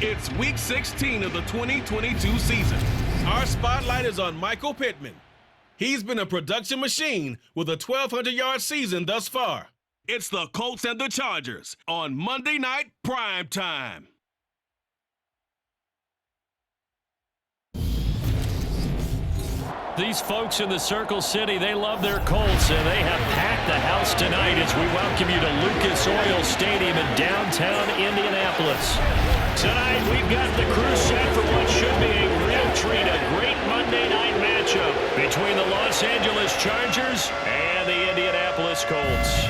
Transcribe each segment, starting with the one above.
It's Week 16 of the 2022 season. Our spotlight is on Michael Pittman. He's been a production machine with a 1,200-yard season thus far. It's the Colts and the Chargers on Monday Night Prime Time. These folks in the Circle City, they love their Colts, and they have packed the house tonight as we welcome you to Lucas Oil Stadium in downtown Indianapolis. Tonight, we've got the crew set for what should be a real treat, a great Monday night matchup between the Los Angeles Chargers and the Indianapolis Colts.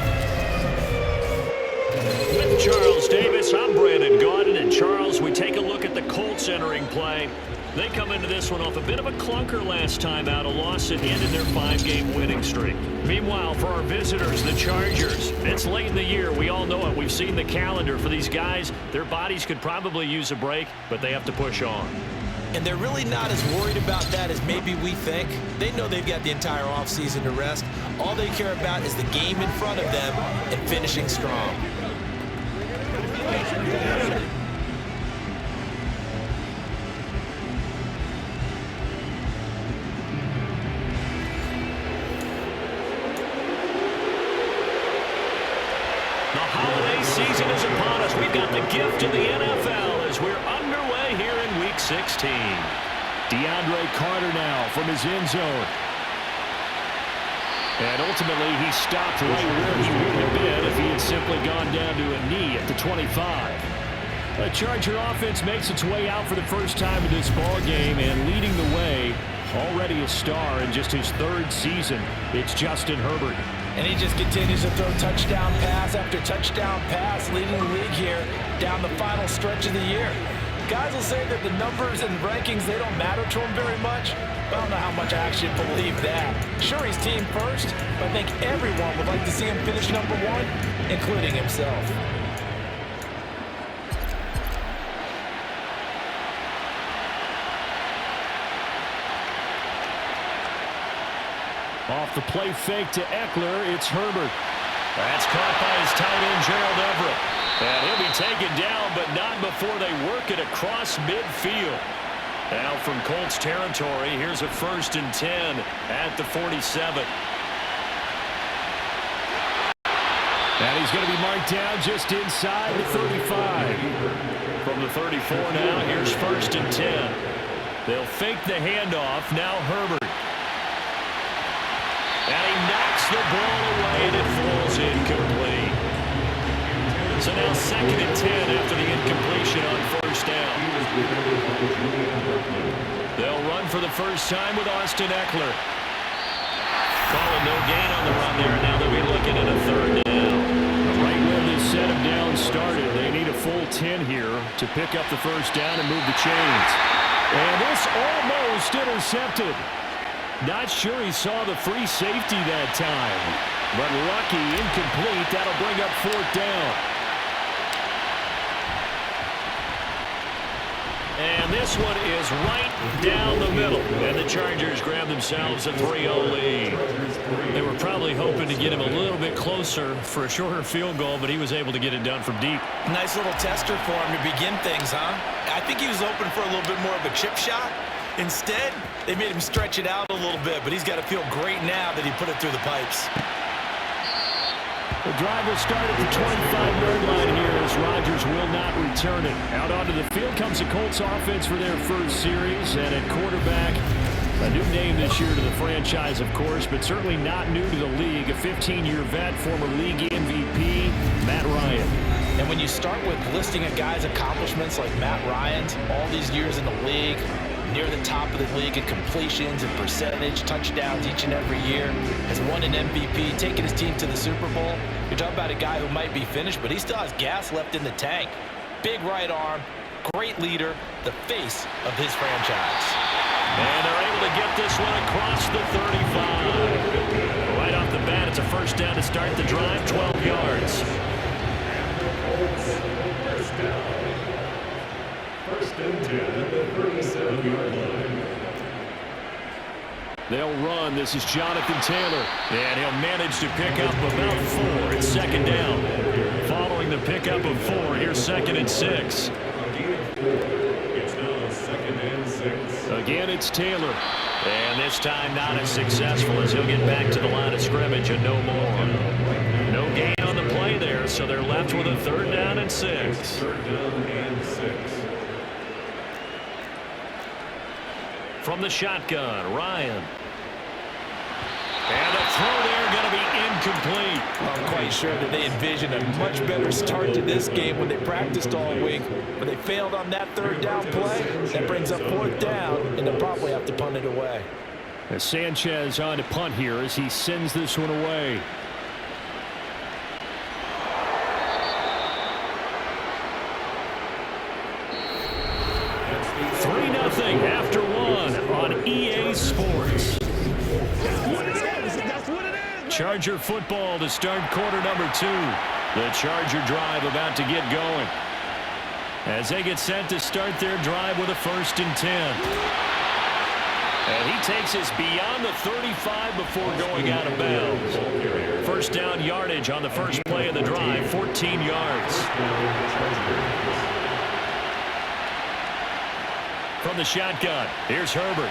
With Charles Davis, I'm Brandon Gaudin, and Charles, we take a look at the Colts entering play. They come into this one off a bit of a clunker last time out, a loss that ended their 5-game winning streak. Meanwhile, for our visitors, the Chargers, it's late in the year. We all know it. We've seen the calendar for these guys. Their bodies could probably use a break, but they have to push on. And they're really not as worried about that as maybe we think. They know they've got the entire offseason to rest. All they care about is the game in front of them and finishing strong. Season is upon us. We've got the gift of the NFL as we're underway here in Week 16. DeAndre Carter now from his end zone. And ultimately, he stopped right where he would have been if he had simply gone down to a knee at the 25. The Charger offense makes its way out for the first time in this ball game, and leading the way, already a star in just his 3rd season, it's Justin Herbert. And he just continues to throw touchdown pass after touchdown pass, leading the league here down the final stretch of the year. Guys will say that the numbers and rankings, they don't matter to him very much. I don't know how much I actually believe that. Sure, he's team first, but I think everyone would like to see him finish number 1, including himself. Off the play fake to Eckler, it's Herbert. That's caught by his tight end, Gerald Everett. And he'll be taken down, but not before they work it across midfield. Now from Colts territory, here's a 1st and 10 at the 47. And he's going to be marked down just inside the 35. From the 34 now, here's 1st and 10. They'll fake the handoff, now Herbert. And he knocks the ball away, and it falls incomplete. So now 2nd and 10 after the incompletion on 1st down. They'll run for the first time with Austin Eckler. Calling no gain on the run there, and now they'll be looking at a 3rd down. Right where this set of downs started, they need a full 10 here to pick up the first down and move the chains. And this almost intercepted. Not sure he saw the free safety that time, but lucky, incomplete. That'll bring up 4th down. And this one is right down the middle, and the Chargers grab themselves a 3-0 lead. They were probably hoping to get him a little bit closer for a shorter field goal, but he was able to get it done from deep. Nice little tester for him to begin things, huh? I think he was hoping for a little bit more of a chip shot. Instead, they made him stretch it out a little bit, but he's got to feel great now that he put it through the pipes. The drive will start at the 25-yard line here as Rodgers will not return it. Out onto the field comes the Colts offense for their first series, and at quarterback, a new name this year to the franchise, of course, but certainly not new to the league. A 15-year vet, former league MVP, Matt Ryan. And when you start with listing a guy's accomplishments like Matt Ryan's, all these years in the league, near the top of the league in completions and percentage, touchdowns each and every year, has won an MVP, taken his team to the Super Bowl. You're talking about a guy who might be finished, but he still has gas left in the tank. Big right arm, great leader, the face of his franchise. And they're able to get this one across the 35. Right off the bat, it's a first down to start the drive, 12 yards. First and 10 at the 37-yard line. They'll run. This is Jonathan Taylor. And he'll manage to pick up about 4. It's 2nd down. Following the pickup of 4, here's 2nd and 6. It's now 2nd and 6. Again, it's Taylor. And this time not as successful as he'll get back to the line of scrimmage and no more. No gain on the play there, so they're left with a 3rd down and 6. 3rd down and 6. From the shotgun, Ryan. And a throw there going to be incomplete. I'm quite sure that they envisioned a much better start to this game when they practiced all week. But they failed on that 3rd down play. That brings up 4th down, and they'll probably have to punt it away. As Sanchez on to punt here as he sends this one away. After 1 on EA Sports. Charger football to start quarter number 2. The Charger drive about to get going as they get set to start their drive with a 1st and 10. And he takes us beyond the 35 before going out of bounds. 1st down yardage on the first play of the drive, 14 yards. From the shotgun, here's Herbert.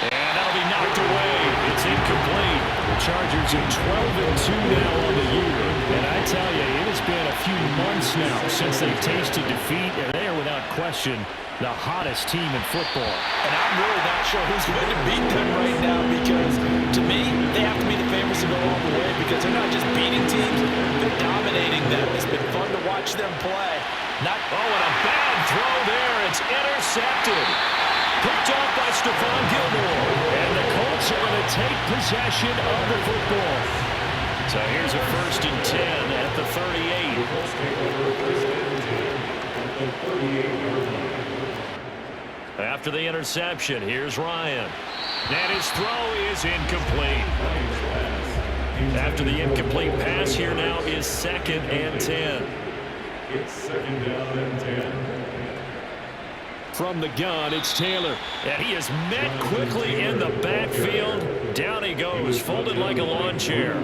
And that'll be knocked away. It's incomplete. The Chargers are 12-2 now on the year. And I tell you, it has been a few months now since they've tasted defeat, and they are without question the hottest team in football. And I'm really not sure who's going to beat them right now because, to me, they have to be the favorites to go all the way because they're not just beating teams, they're dominating them. It's been fun to watch them play. And a bad throw there. It's intercepted. Picked off by Stephon Gilmore. And the Colts are going to take possession of the football. So here's a 1st and 10 at the 38. After the interception, here's Ryan. And his throw is incomplete. After the incomplete pass, here now is 2nd and 10. It's 2nd down and 10. From the gun, it's Taylor. And he is met quickly in the backfield. Down he goes, folded like a lawn chair.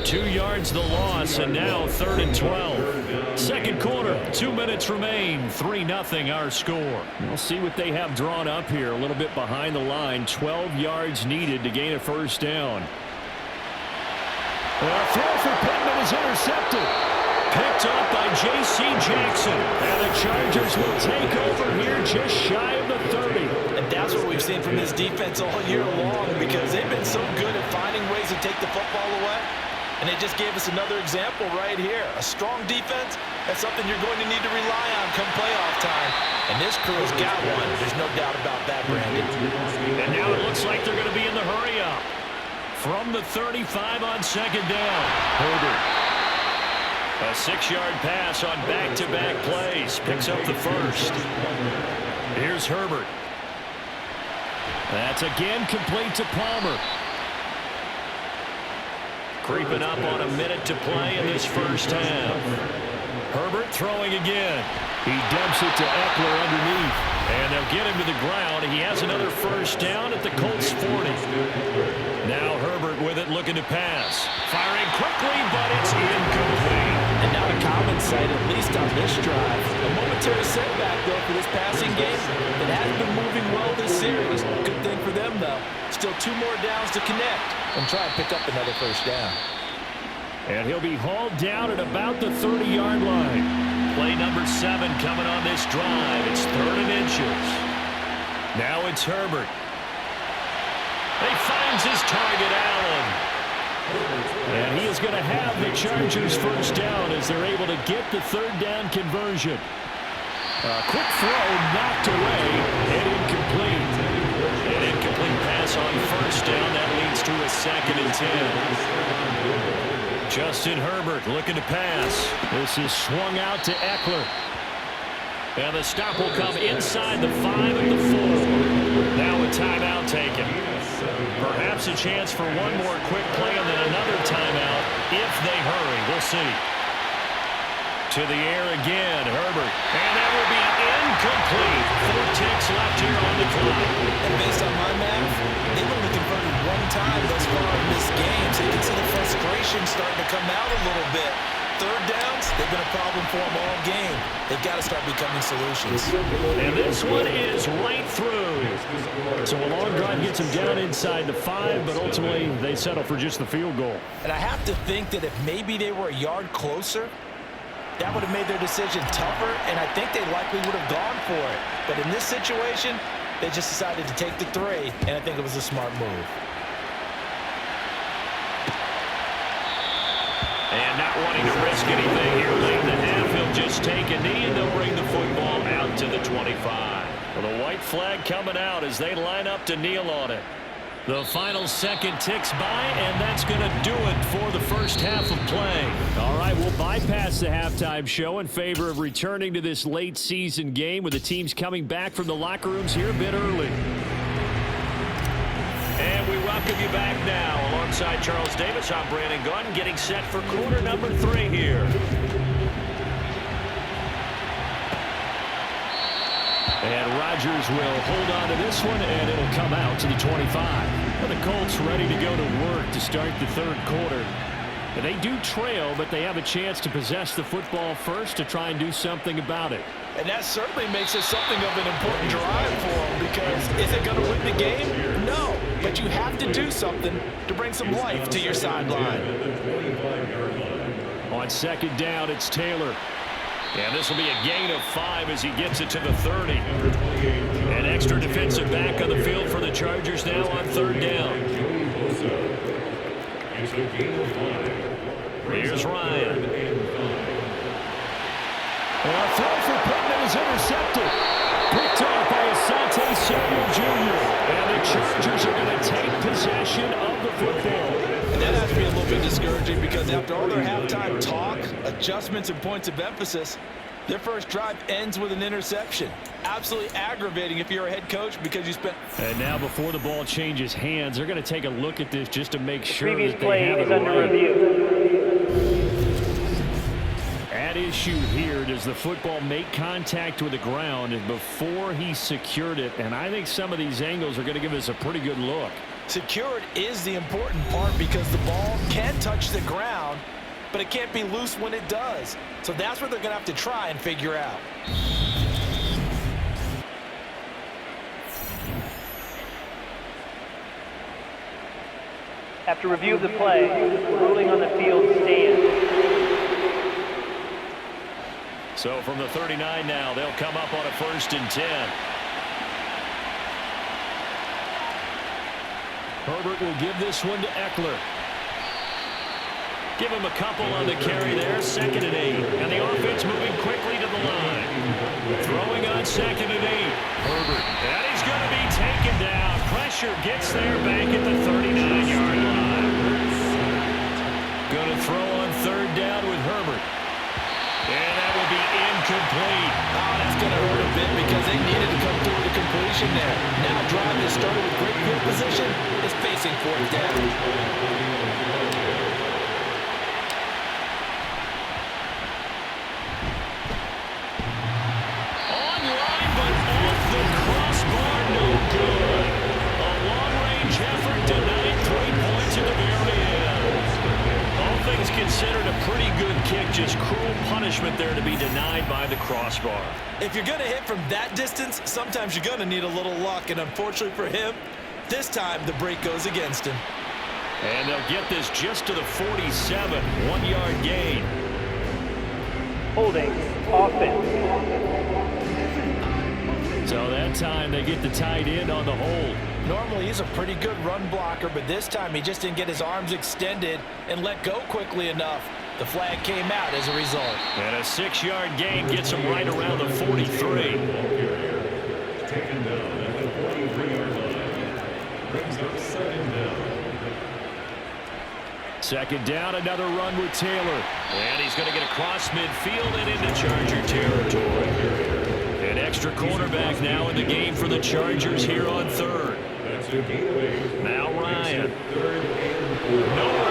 2 yards the loss, and now 3rd and 12. Second quarter, 2 minutes remain. 3-0 our score. We'll see what they have drawn up here. A little bit behind the line. 12 yards needed to gain a 1st down. A throw for Pittman is intercepted. Picked up by J.C. Jackson. And the Chargers will take over here just shy of the 30. And that's what we've seen from this defense all year long because they've been so good at finding ways to take the football away. And they just gave us another example right here. A strong defense, that's something you're going to need to rely on come playoff time. And this crew has got one. There's no doubt about that, Brandon. And now it looks like they're going to be in the hurry-up. From the 35 on 2nd down. Herbert. A 6-yard pass on back-to-back plays. Picks up the 1st. Here's Herbert. That's again complete to Palmer. Creeping up on a minute to play in this 1st half. Herbert throwing again. He dumps it to Eckler underneath. And they'll get him to the ground. He has another 1st down at the Colts 40. Now Herbert with it looking to pass. Firing quickly, but it's incomplete. And not a common sight, at least on this drive. A momentary setback, though, for this passing game. It has been moving well this series. Good thing for them, though. Still 2 more downs to connect and try and pick up another 1st down. And he'll be hauled down at about the 30-yard line. Play number 7 coming on this drive. It's 3rd and inches. Now it's Herbert. He finds his target, Allen. And he is going to have the Chargers 1st down as they're able to get the 3rd down conversion. A quick throw knocked away and incomplete. An incomplete pass on 1st down. That leads to a 2nd and 10. Justin Herbert looking to pass. This is swung out to Eckler. And the stop will come inside the 5 of the 4. Now a timeout taken. Perhaps a chance for one more quick play and then another timeout if they hurry. We'll see. To the air again, Herbert. And that will be incomplete. 4 ticks left here on the clock. And based on my math, they've only converted 1 time thus far in this game, so you can see the frustration starting to come out a little bit. third downs, they've been a problem for them all game. They've got to start becoming solutions. And this one is right through. So a long drive gets them down inside the 5, but ultimately they settle for just the field goal. And I have to think that if maybe they were a yard closer, that would have made their decision tougher, and I think they likely would have gone for it. But in this situation, they just decided to take the 3, and I think it was a smart move. And not wanting to risk anything here late in the half, he'll just take a knee, and they'll bring the football out to the 25. Well, the white flag coming out as they line up to kneel on it. The final second ticks by, and that's going to do it for the first half of play. All right, we'll bypass the halftime show in favor of returning to this late season game with the teams coming back from the locker rooms here a bit early. And we welcome you back now. Alongside Charles Davis, I'm Brandon Gunn, getting set for quarter number 3 here. And Rodgers will hold on to this one, and it'll come out to the 25. And the Colts ready to go to work to start the third quarter. And they do trail, but they have a chance to possess the football first to try and do something about it. And that certainly makes it something of an important drive for them, because is it going to win the game? No, but you have to do something to bring some life to your sideline. On second down, it's Taylor. And this will be a gain of 5 as he gets it to the 30. An extra defensive back on the field for the Chargers now on third down. Here's Ryan. And a throw for Pittman is intercepted. Picked off by Asante Samuel Jr. And the Chargers are going to take possession of the football. And that has to be a little bit discouraging, because after all their halftime talk, adjustments, and points of emphasis, their first drive ends with an interception. Absolutely aggravating if you're a head coach, because you spent... And now before the ball changes hands, they're going to take a look at this just to make sure previous that they play have is it under right. review. At issue here, does the football make contact with the ground before he secured it? And I think some of these angles are going to give us a pretty good look. Secured is the important part, because the ball can touch the ground, but it can't be loose when it does. So that's what they're going to have to try and figure out. After review of the play, ruling on the field stands. So from the 39 now, they'll come up on a 1st and 10. Herbert will give this one to Eckler. Give him a couple on the carry there, 2nd and 8. And the offense moving quickly to the line. Throwing on 2nd and 8. Herbert. And he's going to be taken down. Pressure gets there back at the 39-yard line. Going to throw on 3rd down with Herbert. And that will be incomplete. Oh, that's going to hurt a bit, because they needed to come through with a completion there. Now a drive that started with great field position is facing 4th down. Considered a pretty good kick, just cruel punishment there to be denied by the crossbar. If you're going to hit from that distance, sometimes you're going to need a little luck, and unfortunately for him, this time the break goes against him. And they'll get this just to the 47, 1-yard gain. Holding, offense. So that time they get the tight end on the hold. Normally he's a pretty good run blocker, but this time he just didn't get his arms extended and let go quickly enough. The flag came out as a result. And a 6-yard gain gets him right around the 43. Taken down at the 43-yard line. Brings up 2nd down. 2nd down, another run with Taylor. And he's going to get across midfield and into Charger territory. An extra cornerback now in the game for the Chargers here on 3rd. Now Ryan. Nowhere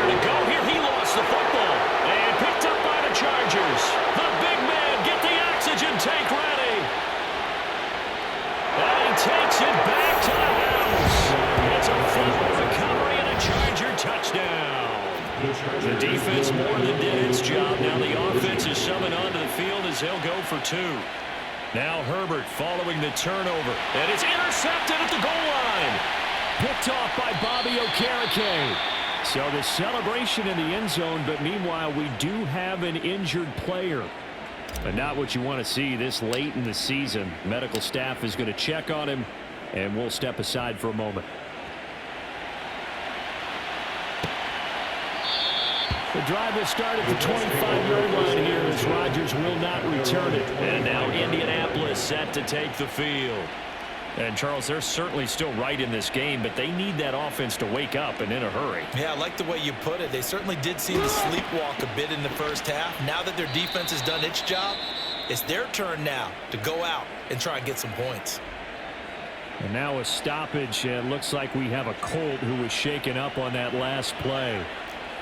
to go here. He lost the football. And picked up by the Chargers. The big man, get the oxygen tank ready. And he takes it back to the house. It's a fumble recovery and a Charger touchdown. The defense more than did its job. Now the offense is shoving onto the field as they'll go for 2. Now Herbert following the turnover. And it's intercepted at the goal line. Picked off by Bobby Okereke. So the celebration in the end zone, but meanwhile we do have an injured player. But not what you want to see this late in the season. Medical staff is going to check on him, and we'll step aside for a moment. The drive will start at the 25-yard line here as Rodgers will not return it. And now Indianapolis set to take the field. And, Charles, they're certainly still right in this game, but they need that offense to wake up and in a hurry. Yeah, I like the way you put it. They certainly did seem to sleepwalk a bit in the first half. Now that their defense has done its job, it's their turn now to go out and try and get some points. And now a stoppage. It looks like we have a Colt who was shaken up on that last play.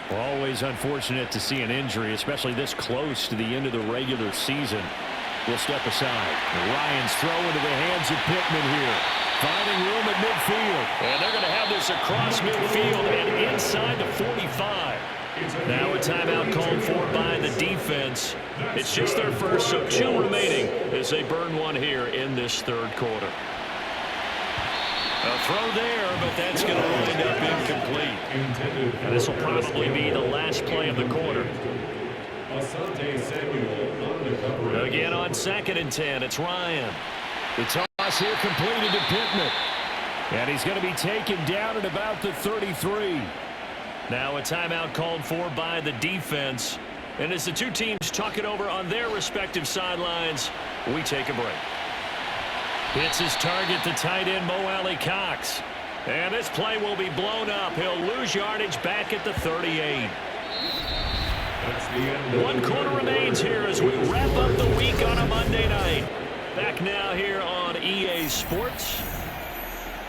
We're always unfortunate to see an injury, especially this close to the end of the regular season. We'll step aside. Ryan's throw into the hands of Pittman here. Finding room at midfield. And they're going to have this across midfield and inside the 45. Now a timeout called for by the defense. It's just their first, so 2 remaining as they burn one here in this third quarter. A throw there, but that's going to wind up incomplete. And this will probably be the last play of the quarter. Again on 2nd and 10, it's Ryan. The toss here completed to Pittman. And he's going to be taken down at about the 33. Now a timeout called for by the defense. And as the two teams talk it over on their respective sidelines, we take a break. Hits his target, the tight end, Mo Alley-Cox. And this play will be blown up. He'll lose yardage back at the 38. 1 quarter remains here as we wrap up the week on a Monday night. Back now here on EA Sports.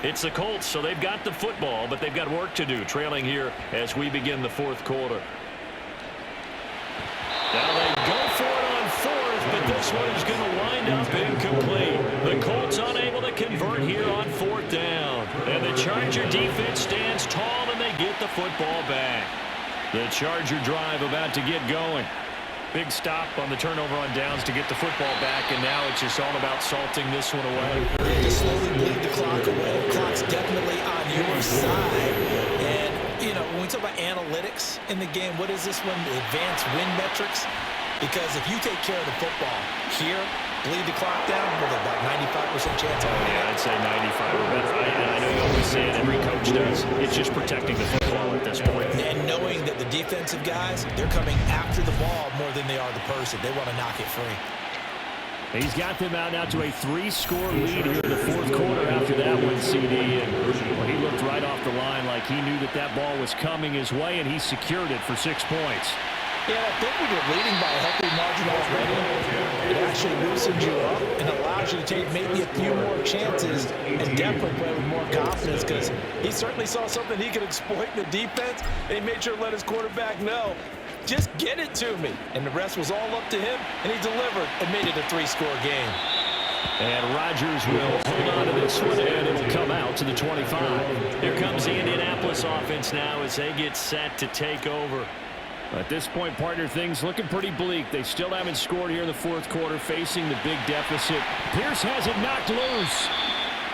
It's the Colts, so they've got the football, but they've got work to do, trailing here as we begin the 4th quarter. Now they go for it on 4th, but this one is going to wind up incomplete. The Colts unable to convert here on 4th down. And the Charger defense stands tall, and they get the football back. The Charger drive about to get going. Big stop on the turnover on downs to get the football back, and now it's just all about salting this one away. Just slowly bleed the clock away. The clock's definitely on your side. And, you know, when we talk about analytics in the game, what is this one? The advanced win metrics? Because if you take care of the football here, bleed the clock down, with about 95% chance of it. Yeah, I'd say 95 or better. I know you always say it, every coach does. It's just protecting the football at this point. And knowing that the defensive guys, they're coming after the ball more than they are the person. They want to knock it free. He's got them out now to a 3-score lead here in the 4th quarter after that one, CD. And well, he looked right off the line like he knew that that ball was coming his way, and he secured it for 6 points. Yeah, I think when you're leading by a healthy margin already, it actually loosens you up and allows you to take maybe a few more chances and definitely play with more confidence, because he certainly saw something he could exploit in the defense, and he made sure to let his quarterback know, just get it to me. And the rest was all up to him, and he delivered and made it a 3-score game. And Rodgers will hold on to this one, and it'll come out to the 25. Here comes the Indianapolis offense now as they get set to take over. At this point, partner, things looking pretty bleak. They still haven't scored here in the 4th quarter, facing the big deficit. Pierce has it knocked loose.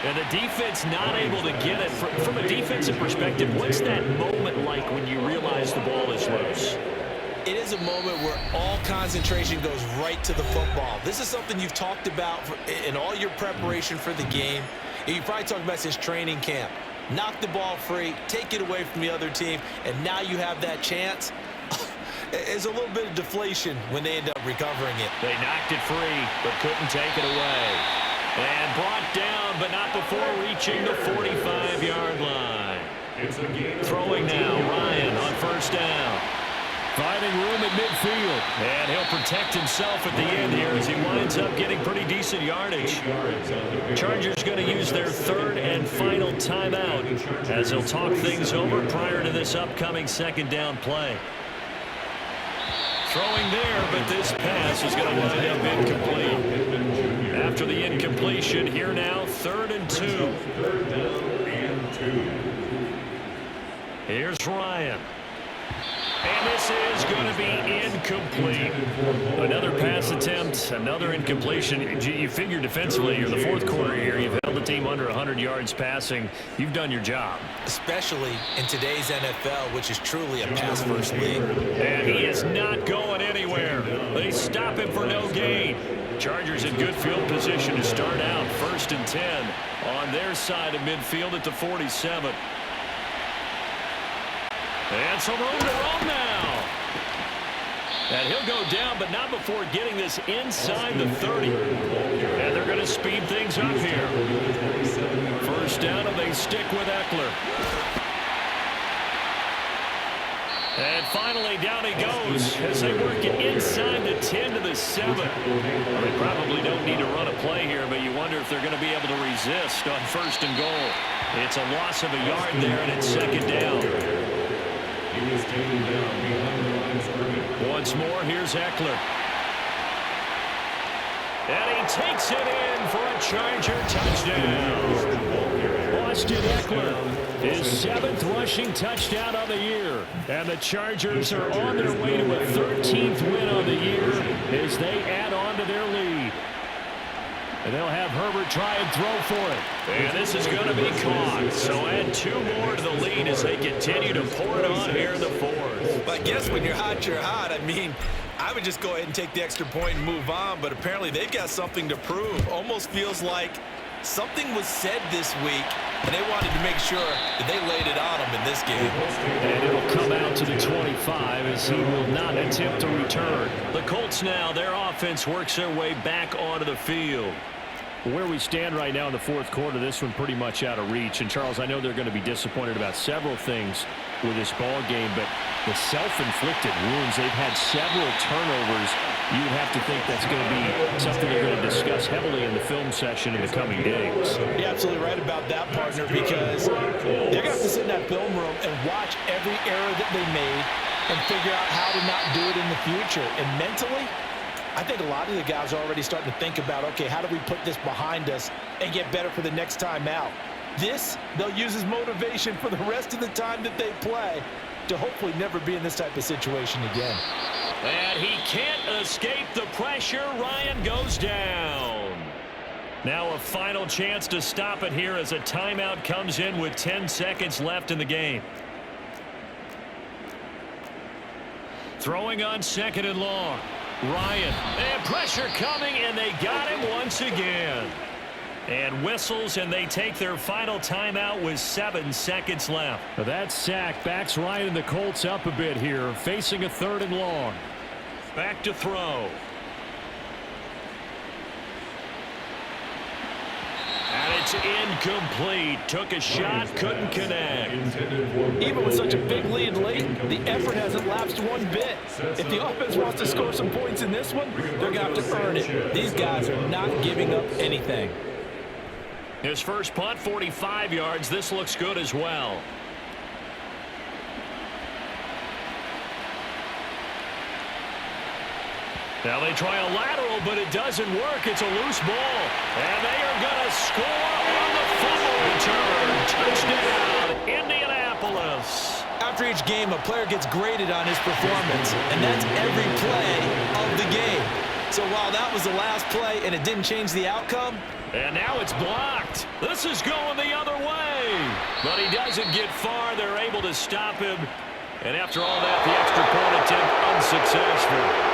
And the defense not able to get it. From a defensive perspective, what's that moment like when you realize the ball is loose? It is a moment where all concentration goes right to the football. This is something you've talked about in all your preparation for the game. And you probably talked about this training camp. Knock the ball free, take it away from the other team, and now you have that chance. It's a little bit of deflation when they end up recovering it. They knocked it free, but couldn't take it away. And brought down, but not before reaching the 45-yard line. Throwing now, Ryan on 1st down. Finding room at midfield. And he'll protect himself at the end here as he winds up getting pretty decent yardage. Chargers going to use their 3rd and final timeout as they'll talk things over prior to this upcoming 2nd down play. Throwing there, but this pass is going to wind up incomplete. After the incompletion, here now, 3rd and 2. Here's Ryan. And this is going to be incomplete. Another pass attempt, another incompletion. You figure defensively, you're the fourth quarter here. You've held the team under 100 yards passing. You've done your job. Especially in today's NFL, which is truly a pass-first league. And he is not going anywhere. They stop him for no gain. Chargers in good field position to start out. 1st and 10 on their side of midfield at the 47. And some room to roam now. And he'll go down, but not before getting this inside the 30. And they're going to speed things up here. 1st down, and they stick with Eckler. And finally, down he goes as they work it inside the 10 to the 7. Well, they probably don't need to run a play here, but you wonder if they're going to be able to resist on 1st and goal. It's a loss of a yard there, and it's 2nd down. He was taken down behind the line of scrimmage. Once more, here's Eckler. And he takes it in for a Charger touchdown. Austin Eckler, his 7th rushing touchdown of the year. And the Chargers are on their way to a 13th win of the year as they add on to their lead. And they'll have Herbert try and throw for it. And this is going to be caught. So add 2 more to the lead as they continue to pour it on here in the 4th. But I guess when you're hot, you're hot. I mean, I would just go ahead and take the extra point and move on, but apparently they've got something to prove. Almost feels like something was said this week, and they wanted to make sure that they laid it on them in this game. And it'll come out to the 25 as he will not attempt to return. The Colts now, their offense works their way back onto the field. Where we stand right now in the 4th quarter, this one pretty much out of reach. And, Charles, I know they're going to be disappointed about several things with this ball game, but the self-inflicted wounds, they've had several turnovers. You would have to think that's going to be something they're going to discuss heavily in the film session in the coming days. You're absolutely right about that, partner, because they're going to have to sit in that film room and watch every error that they made and figure out how to not do it in the future. And mentally, I think a lot of the guys are already starting to think about, okay, how do we put this behind us and get better for the next time out? This, they'll use as motivation for the rest of the time that they play to hopefully never be in this type of situation again. And he can't escape the pressure. Ryan goes down. Now a final chance to stop it here as a timeout comes in with 10 seconds left in the game. Throwing on 2nd and long. Ryan, and pressure coming, and they got him once again. And whistles, and they take their final timeout with 7 seconds left. That sack backs Ryan and the Colts up a bit here, facing a 3rd and long. Back to throw. And it's incomplete. Took a shot, couldn't connect. Even with such a big lead late, the effort hasn't lapsed one bit. If the offense wants to score some points in this one, they're going to have to earn it. These guys are not giving up anything. His first punt, 45 yards. This looks good as well. Now they try a lateral, but it doesn't work. It's a loose ball. And they are going to score on the fumble return. Touchdown, Indianapolis. After each game, a player gets graded on his performance, and that's every play of the game. So while that was the last play and it didn't change the outcome. And now it's blocked. This is going the other way. But he doesn't get far. They're able to stop him. And after all that, the extra point attempt unsuccessful.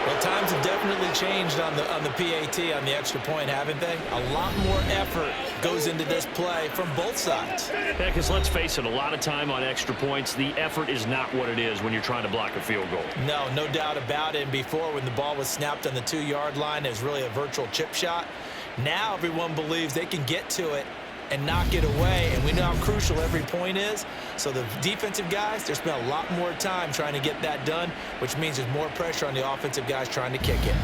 Well, times have definitely changed on the PAT, on the extra point, haven't they? A lot more effort goes into this play from both sides. Yeah, because let's face it, a lot of time on extra points, the effort is not what it is when you're trying to block a field goal. No doubt about it. And before, when the ball was snapped on the 2-yard line, it was really a virtual chip shot. Now everyone believes they can get to it and knock it away, and we know how crucial every point is. So the defensive guys, they're spending a lot more time trying to get that done, which means there's more pressure on the offensive guys trying to kick it.